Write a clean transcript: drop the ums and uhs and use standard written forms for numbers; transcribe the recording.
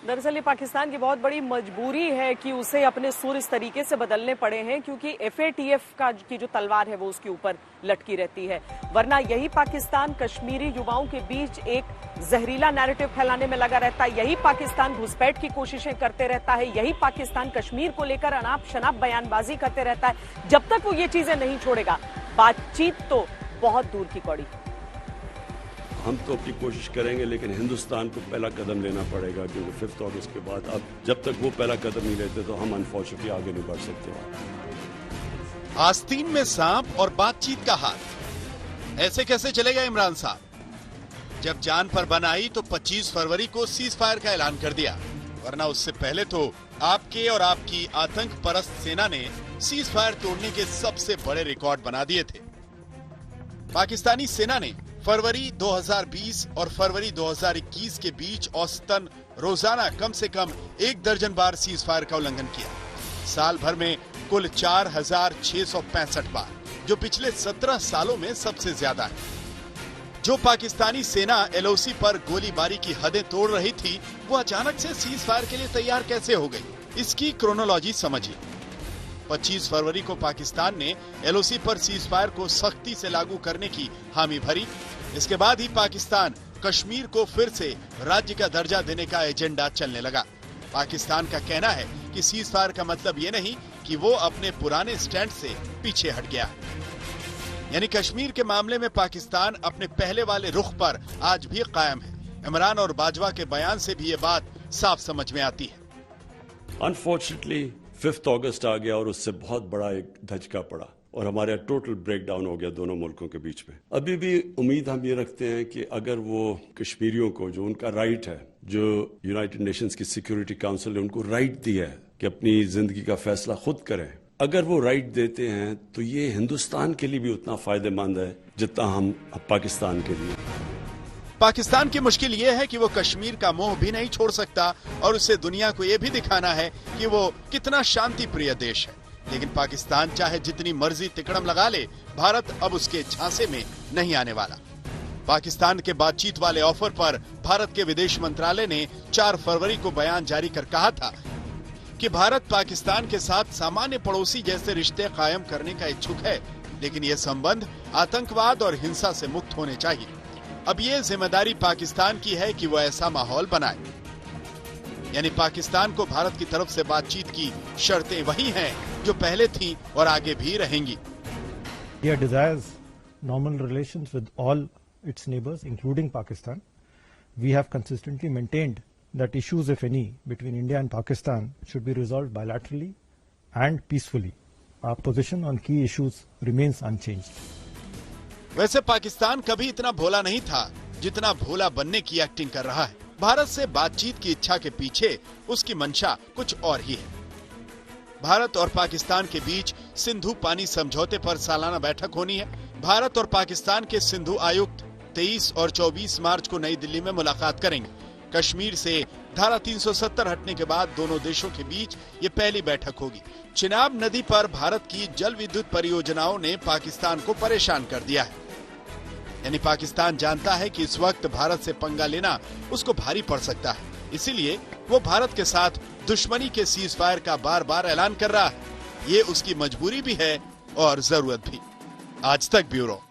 दरअसल ये पाकिस्तान की बहुत बड़ी मजबूरी है कि उसे अपने सुर इस तरीके से बदलने पड़े हैं क्योंकि FATF की जो तलवार है वो उसके ऊपर लटकी रहती है। वरना यही पाकिस्तान कश्मीरी युवाओं के बीच एक जहरीला नैरेटिव फैलाने में लगा रहता है। यही पाकिस्तान घुसपैठ की कोशिशें करते रहता है। यही पाकिस्तान कश्मीर को लेकर अनाप शनाप बयानबाजी करते रहता है। जब तक वो ये चीजें नहीं छोड़ेगा, बातचीत तो बहुत दूर की कौड़ी। हम तो अपनी कोशिश करेंगे, लेकिन हिंदुस्तान को पहला कदम लेना पड़ेगा क्योंकि 5 अगस्त के बाद अब जब तक वो पहला कदम नहीं लेते तो हम अनफॉर्चुनेटली आगे नहीं बढ़ सकते। आस्तीन में सांप और बातचीत का हाथ, ऐसे कैसे चलेगा इमरान साहब? जब जान पर बन आई तो 25 फरवरी को सीज फायर का ऐलान कर दिया, वरना उससे पहले तो आपके और आपकी आतंक परस्त सेना ने सीज फायर तोड़ने के सबसे बड़े रिकॉर्ड बना दिए थे। पाकिस्तानी सेना ने फरवरी 2020 और फरवरी 2021 के बीच औसतन रोजाना कम से कम 1 दर्जन बार सीज फायर का उल्लंघन किया। साल भर में कुल 4665 बार, जो पिछले 17 सालों में सबसे ज्यादा है। जो पाकिस्तानी सेना LOC पर गोलीबारी की हदें तोड़ रही थी, वो अचानक से सीज फायर के लिए तैयार कैसे हो गई? इसकी क्रोनोलॉजी समझिए। 25 फरवरी को पाकिस्तान ने LOC पर सीज फायर को सख्ती से लागू करने की हामी भरी। इसके बाद ही पाकिस्तान कश्मीर को फिर से राज्य का दर्जा देने का एजेंडा चलने लगा। पाकिस्तान का कहना है कि सीज फायर का मतलब ये नहीं कि वो अपने पुराने स्टैंड से पीछे हट गया। यानी कश्मीर के मामले में पाकिस्तान अपने पहले वाले रुख पर आज भी कायम है। इमरान और बाजवा के बयान से भी ये बात साफ समझ में आती है। अनफॉर्चुनेटली 5 अगस्त आ गया और उससे बहुत बड़ा एक धचका पड़ा और हमारे टोटल ब्रेकडाउन हो गया दोनों मुल्कों के बीच में। अभी भी उम्मीद हम ये रखते हैं कि अगर वो कश्मीरियों को, जो उनका राइट है, जो यूनाइटेड नेशंस की सिक्योरिटी काउंसिल ने उनको राइट दिया है कि अपनी जिंदगी का फैसला खुद करें, अगर वो राइट देते हैं तो ये हिंदुस्तान के लिए भी उतना फायदेमंद है जितना हम पाकिस्तान के लिए। पाकिस्तान की मुश्किल ये है कि वो कश्मीर का मोह भी नहीं छोड़ सकता और उसे दुनिया को ये भी दिखाना है कि वो कितना शांति प्रिय देश है। लेकिन पाकिस्तान चाहे जितनी मर्जी तिकड़म लगा ले, भारत अब उसके झांसे में नहीं आने वाला। पाकिस्तान के बातचीत वाले ऑफर पर भारत के विदेश मंत्रालय ने 4 फरवरी को बयान जारी कर कहा था कि भारत पाकिस्तान के साथ सामान्य पड़ोसी जैसे रिश्ते कायम करने का इच्छुक है, लेकिन ये संबंध आतंकवाद और हिंसा से मुक्त होने चाहिए। अब ये जिम्मेदारी पाकिस्तान की है कि वो ऐसा माहौल बनाए। यानी पाकिस्तान को भारत की तरफ से बातचीत की शर्तें वही हैं जो पहले थीं और आगे भी रहेंगी। India desires normal relations with all its neighbors, including Pakistan. We have consistently maintained that issues, if any, between India and Pakistan should be resolved bilaterally and peacefully. Our position on key issues remains unchanged. वैसे पाकिस्तान कभी इतना भोला नहीं था जितना भोला बनने की acting कर रहा है। भारत से बातचीत की इच्छा के पीछे उसकी मंशा कुछ और ही है। भारत और पाकिस्तान के बीच सिंधु पानी समझौते पर सालाना बैठक होनी है। भारत और पाकिस्तान के सिंधु आयुक्त 23 और 24 मार्च को नई दिल्ली में मुलाकात करेंगे। कश्मीर से धारा 370 हटने के बाद दोनों देशों के बीच ये पहली बैठक होगी। चिनाब नदी पर भारत की जल विद्युत परियोजनाओं ने पाकिस्तान को परेशान कर दिया है। यानी पाकिस्तान जानता है कि इस वक्त भारत से पंगा लेना उसको भारी पड़ सकता है, इसीलिए वो भारत के साथ दुश्मनी के सीज फायर का बार बार ऐलान कर रहा है। ये उसकी मजबूरी भी है और जरूरत भी। आज तक ब्यूरो।